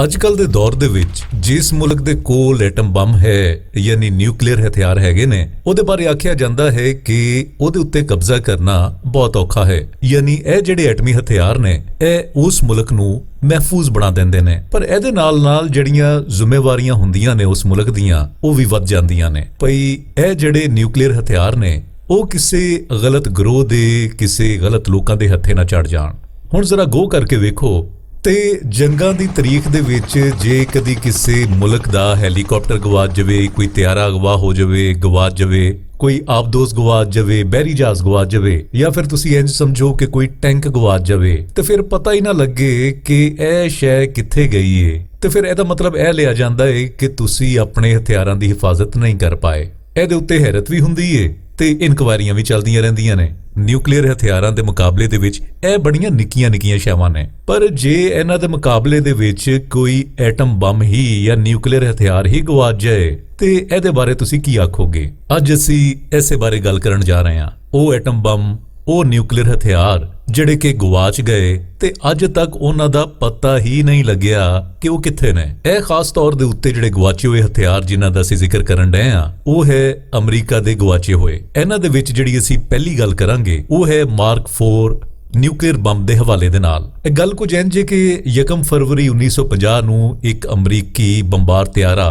ਅੱਜਕੱਲ ਦੇ ਦੌਰ ਦੇ ਵਿੱਚ ਜਿਸ ਮੁਲਕ ਦੇ ਕੋਲ ਐਟਮ ਬੰਬ ਹੈ ਯਾਨੀ ਨਿਊਕਲੀਅਰ ਹਥਿਆਰ ਹੈਗੇ ਨੇ ਉਹਦੇ ਬਾਰੇ ਆਖਿਆ ਜਾਂਦਾ ਹੈ ਕਿ ਉਹਦੇ ਉੱਤੇ ਕਬਜ਼ਾ ਕਰਨਾ ਬਹੁਤ ਔਖਾ ਹੈ। ਯਾਨੀ ਇਹ ਜਿਹੜੇ ਐਟਮੀ ਹਥਿਆਰ ਨੇ ਇਹ ਉਸ ਮੁਲਕ ਨੂੰ ਮਹਿਫੂਜ਼ ਬਣਾ ਦਿੰਦੇ ਨੇ, ਪਰ ਇਹਦੇ ਨਾਲ ਜਿਹੜੀਆਂ ਜ਼ਿੰਮੇਵਾਰੀਆਂ ਹੁੰਦੀਆਂ ਨੇ ਉਸ ਮੁਲਕ ਦੀਆਂ ਉਹ ਵੀ ਵੱਧ ਜਾਂਦੀਆਂ ਨੇ। ਭਈ ਇਹ ਜਿਹੜੇ ਨਿਊਕਲੀਅਰ ਹਥਿਆਰ ਨੇ ਉਹ ਕਿਸੇ ਗਲਤ ਗਰੋਹ ਦੇ ਕਿਸੇ ਗਲਤ ਲੋਕਾਂ ਦੇ ਹੱਥੇ ਨਾ ਚੜ ਜਾਣ। ਹੁਣ ਜ਼ਰਾ ਗੋ ਕਰਕੇ ਵੇਖੋ ਤੇ ਜੰਗਾਂ ਦੀ ਤਾਰੀਖ ਦੇ ਵਿੱਚ ਜੇ ਕਦੀ ਕਿਸੇ ਮੁਲਕ ਦਾ ਹੈਲੀਕਾਪਟਰ ਗਵਾਚ ਜਾਵੇ, ਕੋਈ ਤਿਆਰਾ ਅਗਵਾ ਹੋ ਜਾਵੇ, ਗਵਾਚ ਜਾਵੇ, ਕੋਈ ਆਬਦੋਜ਼ ਗਵਾਚ ਜਾਵੇ, ਬਹਿਰੀ ਜਹਾਜ਼ ਗਵਾਚ ਜਾਵੇ, ਜਾਂ ਫਿਰ ਤੁਸੀਂ ਇੰਜ ਸਮਝੋ ਕਿ ਕੋਈ ਟੈਂਕ ਗਵਾਚ ਜਾਵੇ ਤੇ ਫਿਰ ਪਤਾ ਹੀ ਨਾ ਲੱਗੇ ਕਿ ਇਹ ਸ਼ੈ ਕਿੱਥੇ ਗਈ ਏ, ਤੇ ਫਿਰ ਇਹਦਾ ਮਤਲਬ ਇਹ ਲਿਆ ਜਾਂਦਾ ਏ ਕਿ ਤੁਸੀਂ ਆਪਣੇ ਹਥਿਆਰਾਂ ਦੀ ਹਿਫਾਜ਼ਤ ਨਹੀਂ ਕਰ ਪਾਏ। ਇਹਦੇ ਉੱਤੇ ਹੈਰਤ ਵੀ ਹੁੰਦੀ ਏ ਤੇ ਇਨਕੁਆਇਰੀਆਂ ਵੀ ਚੱਲਦੀਆਂ ਰਹਿੰਦੀਆਂ ਨੇ। ਨਿਊਕਲੀਅਰ ਹਥਿਆਰਾਂ ਦੇ ਮੁਕਾਬਲੇ ਦੇ ਵਿੱਚ ਇਹ ਬੜੀਆਂ ਨਿੱਕੀਆਂ ਸ਼ੈਵਾਂ ਨੇ, ਪਰ ਜੇ ਇਹਨਾਂ ਦੇ ਮੁਕਾਬਲੇ ਦੇ ਵਿੱਚ ਕੋਈ ਐਟਮ ਬੰਬ ਹੀ ਜਾਂ ਨਿਊਕਲੀਅਰ ਹਥਿਆਰ ਹੀ ਗਵਾਚ ਜਾਏ ਤੇ ਇਹਦੇ ਬਾਰੇ ਤੁਸੀਂ ਕੀ ਆਖੋਗੇ? ਅੱਜ ਅਸੀਂ ਇਸੇ ਬਾਰੇ ਗੱਲ ਕਰਨ ਜਾ ਰਹੇ ਹਾਂ। ਉਹ ਐਟਮ ਬੰਬ, ਉਹ ਨਿਊਕਲੀਅਰ ਹਥਿਆਰ ਜਿਹੜੇ ਕਿ ਗਵਾਚ ਗਏ ਤੇ ਅੱਜ ਤੱਕ ਉਹਨਾਂ ਦਾ ਪਤਾ ਹੀ ਨਹੀਂ ਲੱਗਿਆ ਕਿ ਉਹ ਕਿੱਥੇ ਨੇ। ਇਹ ਖਾਸ ਤੌਰ ਦੇ ਉੱਤੇ ਜਿਹੜੇ ਗਵਾਚੇ ਹੋਏ ਹਥਿਆਰ ਜਿਨ੍ਹਾਂ ਦਾ ਅਸੀਂ ਜ਼ਿਕਰ ਕਰਨ ਡਏ ਆ ਉਹ ਹੈ ਅਮਰੀਕਾ ਦੇ ਗਵਾਚੇ ਹੋਏ। ਇਹਨਾਂ ਦੇ ਵਿੱਚ ਜਿਹੜੀ ਅਸੀਂ ਪਹਿਲੀ ਗੱਲ ਕਰਾਂਗੇ ਉਹ ਹੈ ਮਾਰਕ 4 ਨਿਊਕਲੀਅਰ ਬੰਬ ਦੇ ਹਵਾਲੇ ਦੇ ਨਾਲ। ਇਹ ਗੱਲ ਕੁਝ ਇੰਜ ਹੈ ਕਿ 1 ਫਰਵਰੀ 1950 ਨੂੰ ਇੱਕ ਅਮਰੀਕੀ ਬੰਬਾਰ ਤਿਆਰਾ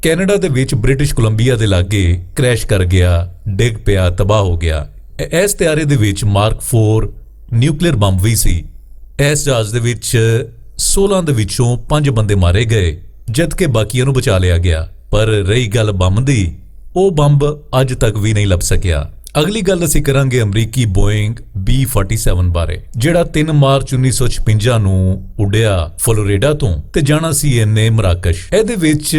ਕੈਨੇਡਾ ਦੇ ਵਿੱਚ ਬ੍ਰਿਟਿਸ਼ ਕੋਲੰਬੀਆ ਦੇ ਲਾਗੇ ਕ੍ਰੈਸ਼ ਕਰ ਗਿਆ, ਡਿੱਗ ਪਿਆ, ਤਬਾਹ ਹੋ ਗਿਆ। ਇਸ ਤਿਆਰੇ ਦੇ ਵਿੱਚ ਮਾਰਕ 4 ਨਿਊਕਲੀਅਰ ਬੰਬ ਵੀ ਸੀ। ਇਸ ਜਹਾਜ਼ ਦੇ ਵਿੱਚ 16 ਦੇ ਵਿੱਚੋਂ 5 ਬੰਦੇ ਮਾਰੇ ਗਏ ਜਦਕਿ ਬਾਕੀਆਂ ਨੂੰ ਬਚਾ ਲਿਆ ਗਿਆ। ਪਰ ਰਹੀ ਗੱਲ ਬੰਬ ਦੀ, ਉਹ ਬੰਬ ਅੱਜ ਤੱਕ ਵੀ ਨਹੀਂ ਲੱਭ ਸਕਿਆ। ਅਗਲੀ ਗੱਲ ਅਸੀਂ ਕਰਾਂਗੇ ਅਮਰੀਕੀ ਬੋਇੰਗ B-47 ਬਾਰੇ, ਜਿਹੜਾ 3 ਮਾਰਚ 1956 ਨੂੰ ਉੱਡਿਆ ਫਲੋਰੀਡਾ ਤੋਂ ਤੇ ਜਾਣਾ ਸੀ ਇਹਨੇ ਮਰਾਕਸ਼। ਇਹਦੇ ਵਿੱਚ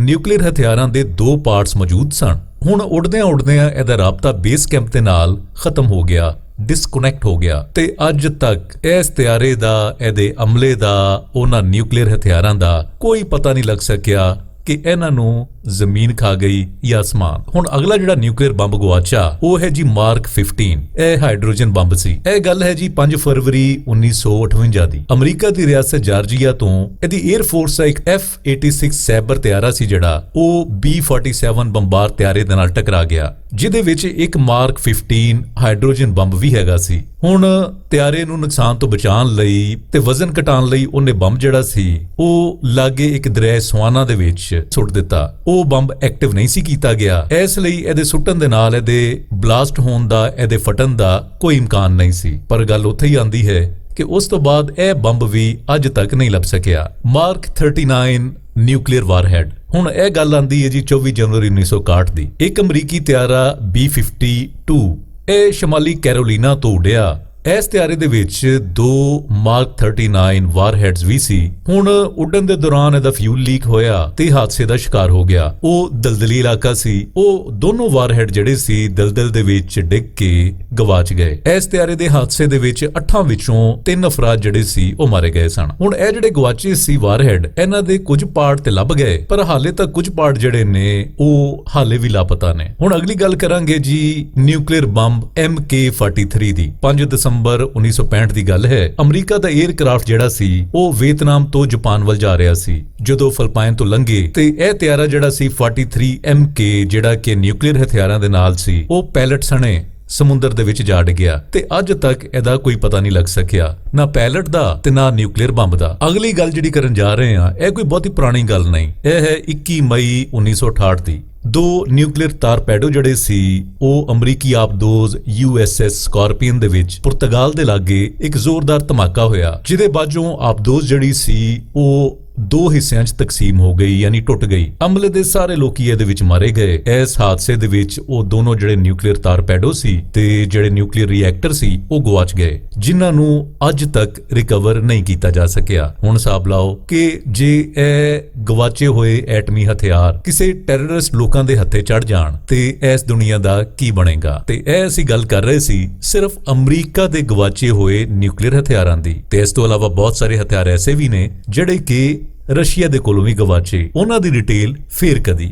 ਨਿਊਕਲੀਅਰ ਹਥਿਆਰਾਂ ਦੇ 2 ਪਾਰਟਸ ਮੌਜੂਦ ਸਨ। ਹੁਣ ਉਡਦਿਆਂ ਇਹਦਾ ਰਾਬਤਾ ਬੇਸ ਕੈਂਪ ਦੇ ਨਾਲ ਖਤਮ ਹੋ ਗਿਆ, ਡਿਸਕਨੈਕਟ ਹੋ ਗਿਆ ਤੇ ਅੱਜ ਤੱਕ ਇਸ ਤਿਆਰੇ ਦਾ, ਇਹਦੇ ਅਮਲੇ ਦਾ, ਉਹਨਾਂ ਨਿਊਕਲੀਅਰ ਹਥਿਆਰਾਂ ਦਾ ਕੋਈ ਪਤਾ ਨਹੀਂ ਲੱਗ ਸਕਿਆ ਕਿ ਇਹਨਾਂ ਨੂੰ ਜ਼ਮੀਨ ਖਾ ਗਈ ਜਾਂ ਅਸਮਾਨ। ਹੁਣ ਅਗਲਾ ਜਿਹੜਾ ਨਿਊਕਲੀਅਰ ਬੰਬ ਗਵਾਚਾ ਉਹ ਹੈ ਜੀ ਮਾਰਕ 15। ਇਹ ਹਾਈਡਰੋਜਨ ਬੰਬ ਸੀ। ਇਹ ਗੱਲ ਹੈ ਜੀ 5 ਫਰਵਰੀ 1958 ਦੀ। ਅਮਰੀਕਾ ਦੀ ਰਿਆਸਤ ਜਾਰਜੀਆ ਤੋਂ ਇਹਦੀ 에ਅਰ ਫੋਰਸ ਦਾ ਇੱਕ F-86 ਸੈਬਰ ਤਿਆਰਾ ਸੀ ਜਿਹੜਾ ਉਹ B-47 ਬੰਬਾਰ ਤਿਆਰੇ ਦੇ ਨਾਲ ਟਕਰਾ ਗਿਆ, ਜਿਹਦੇ ਵਿੱਚ ਇੱਕ ਮਾਰਕ 15 ਹਾਈਡਰੋਜਨ ਬੰਬ ਵੀ ਹੈਗਾ ਸੀ। ਹੁਣ ਤਿਆਰੇ ਨੂੰ ਨੁਕਸਾਨ ਤੋਂ ਬਚਾਉਣ ਲਈ ਤੇ ਵਜ਼ਨ ਘਟਾਉਣ ਲਈ ਉਹਨੇ ਬੰਬ ਜਿਹੜਾ ਸੀ ਉਹ ਲਾਗੇ ਇੱਕ ਦਰਿਆ ਸਵਾਨਾ ਦੇ ਵਿੱਚ ਸੁੱਟ ਦਿੱਤਾ। ਉਹ ਬੰਬ ਐਕਟਿਵ ਨਹੀਂ ਸੀ ਕੀਤਾ ਗਿਆ, ਇਸ ਲਈ ਇਹਦੇ ਸੁੱਟਣ ਦੇ ਨਾਲ ਇਹਦੇ ਬਲਾਸਟ ਹੋਣ ਦਾ, ਇਹਦੇ ਫਟਣ ਦਾ ਕੋਈ ਇਮਕਾਨ ਨਹੀਂ ਸੀ। ਪਰ ਗੱਲ ਉੱਥੇ ਹੀ ਆਂਦੀ ਹੈ ਕਿ ਉਸ ਤੋਂ ਬਾਅਦ ਇਹ ਬੰਬ ਵੀ ਅੱਜ ਤੱਕ ਨਹੀਂ ਲੱਭ ਸਕਿਆ। Mark 39 nuclear warhead. ਹੁਣ ਇਹ ਗੱਲ ਆਂਦੀ ਹੈ ਜੀ 24 ਜਨਵਰੀ 1961 ਦੀ। ਇੱਕ ਅਮਰੀਕੀ ਤਿਆਰਾ B-52 ਇਹ ਸ਼ਮਾਲੀ ਕੈਰੋਲੀਨਾ ਤੋਂ ਉੱਡਿਆ। ਇਸ ਤਿਆਰੇ ਦੇ ਵਿੱਚ 2 ਮਾਰਕ 39 ਵਾਰਹੈਡਸ ਵੀ ਸੀ। ਹੁਣ ਉੱਡਣ ਦੇ ਦੌਰਾਨ ਇਹਦਾ ਫਿਊਲ ਲੀਕ ਹੋਇਆ ਤੇ ਹਾਦਸੇ ਦਾ ਸ਼ਿਕਾਰ ਹੋ ਗਿਆ। ਉਹ ਦਲਦਲੀ ਇਲਾਕਾ ਸੀ। ਉਹ ਦੋਨੋਂ ਵਾਰਹੈਡ ਜਿਹੜੇ ਸੀ ਦਲਦਲ ਦੇ ਵਿੱਚ ਡਿੱਗ ਕੇ ਗਵਾਚ ਗਏ। ਇਸ ਤਿਆਰੇ ਦੇ ਹਾਦਸੇ ਦੇ ਵਿੱਚ 8 ਵਿੱਚੋਂ 3 ਅਫਰਾਦ ਜਿਹੜੇ ਸੀ ਉਹ ਮਾਰੇ ਗਏ ਸਨ। ਹੁਣ ਇਹ ਜਿਹੜੇ ਗਵਾਚੇ ਸੀ ਵਾਰਹੈਡ, ਇਹਨਾਂ ਦੇ ਕੁਝ ਪਾਰਟ ਤੇ ਲੱਭ ਗਏ ਪਰ ਹਾਲੇ ਤੱਕ ਕੁਝ ਪਾਰਟ ਜਿਹੜੇ ਨੇ ਉਹ ਹਾਲੇ ਵੀ ਲਾਪਤਾ ਨੇ। ਹੁਣ ਅਗਲੀ ਗੱਲ ਕਰਾਂਗੇ ਜੀ ਨਿਊਕਲੀਅਰ ਬੰਬ MK-43 ਦੀ। 5 ਦਸੰਬਰ 1965 ਦੀ ਗੱਲ ਹੈ। ਅਮਰੀਕਾ ਦਾ 에ਅਰਕ੍ਰਾਫਟ ਜਿਹੜਾ ਸੀ ਉਹ ਵੀਅਤਨਾਮ ਤੋਂ ਜਾਪਾਨ ਵੱਲ ਜਾ ਰਿਹਾ ਸੀ। ਜਦੋਂ ਫਿਲਪਾਈਨ ਤੋਂ ਲੰਘੇ ਤੇ ਇਹ ਤਿਆਰਾ ਜਿਹੜਾ ਸੀ 43 MK ਜਿਹੜਾ ਕਿ ਨਿਊਕਲੀਅਰ ਹਥਿਆਰਾਂ ਦੇ ਨਾਲ ਸੀ ਉਹ ਪੈਲਟ ਸਣੇ ਸਮੁੰਦਰ ਦੇ ਵਿੱਚ ਜਾ ਡਿੱਗਿਆ ਤੇ ਅੱਜ ਤੱਕ ਇਹਦਾ ਕੋਈ ਪਤਾ ਨਹੀਂ ਲੱਗ ਸਕਿਆ, ਨਾ ਪੈਲਟ ਦਾ ਤੇ ਨਾ ਨਿਊਕਲੀਅਰ ਬੰਬ ਦਾ। ਅਗਲੀ ਗੱਲ ਜਿਹੜੀ ਕਰਨ ਜਾ ਰਹੇ ਹਾਂ ਇਹ ਕੋਈ ਬਹੁਤੀ ਪੁਰਾਣੀ ਗੱਲ ਨਹੀਂ। ਇਹ ਹੈ 21 ਮਈ 1968 ਦੀ। 2 ਨਿਊਕਲੀਅਰ ਟਾਰਪੈਡੋ ਜਿਹੜੇ ਸੀ ਉਹ ਅਮਰੀਕੀ ਆਬਦੋਜ਼ USS ਸਕਾਰਪੀਅਨ ਦੇ ਵਿੱਚ ਪੁਰਤਗਾਲ ਦੇ ਲਾਗੇ ਇੱਕ ਜ਼ੋਰਦਾਰ ਧਮਾਕਾ ਹੋਇਆ, ਜਿਹਦੇ ਬਾਅਦੋਂ ਆਬਦੋਜ਼ ਜਿਹੜੀ ਸੀ ਉਹ 2 ਹਿੱਸਿਆਂ 'ਚ ਤਕਸੀਮ ਹੋ ਗਈ, ਯਾਨੀ ਟੁੱਟ ਗਈ। ਅਮਲੇ ਦੇ ਸਾਰੇ ਲੋਕੀ ਇਹਦੇ ਵਿੱਚ ਮਾਰੇ ਗਏ। ਇਸ ਹਾਦਸੇ ਦੇ ਵਿੱਚ ਉਹ ਦੋਨੋਂ ਜਿਹੜੇ ਨਿਊਕਲੀਅਰ ਟਾਰਪੈਡੋ ਸੀ ਤੇ ਜਿਹੜੇ ਨਿਊਕਲੀਅਰ ਰਿਐਕਟਰ ਸੀ ਉਹ ਗਵਾਚ ਗਏ, ਜਿਨ੍ਹਾਂ ਨੂੰ ਅੱਜ ਤੱਕ ਰਿਕਵਰ ਨਹੀਂ ਕੀਤਾ ਜਾ ਸਕਿਆ। ਹੁਣ ਹਿਸਾਬ ਲਾਓ ਕਿ ਜੇ ਇਹ ਗਵਾਚੇ ਹੋਏ ਐਟਮੀ ਹਥਿਆਰ ਕਿਸੇ ਟੈਰਰਿਸਟ ਲੋਕਾਂ ਦੇ ਹੱਥੇ ਚੜ ਜਾਣ ਤੇ ਇਸ ਦੁਨੀਆ ਦਾ ਕੀ ਬਣੇਗਾ। ਤੇ ਇਹ ਅਸੀਂ ਗੱਲ ਕਰ ਰਹੇ ਸੀ ਸਿਰਫ ਅਮਰੀਕਾ ਦੇ ਗਵਾਚੇ ਹੋਏ ਨਿਊਕਲੀਅਰ ਹਥਿਆਰਾਂ ਦੀ, ਤੇ ਇਸ ਤੋਂ ਇਲਾਵਾ ਬਹੁਤ ਸਾਰੇ ਹਥਿਆਰ ਐਸੇ ਵੀ ਨੇ ਜਿਹੜੇ ਕਿ ਰਸ਼ੀਆ ਦੇ ਕੋਲੋਂ ਵੀ ਗਵਾਚੇ। ਉਹਨਾਂ ਦੀ ਡਿਟੇਲ ਫੇਰ ਕਦੀ।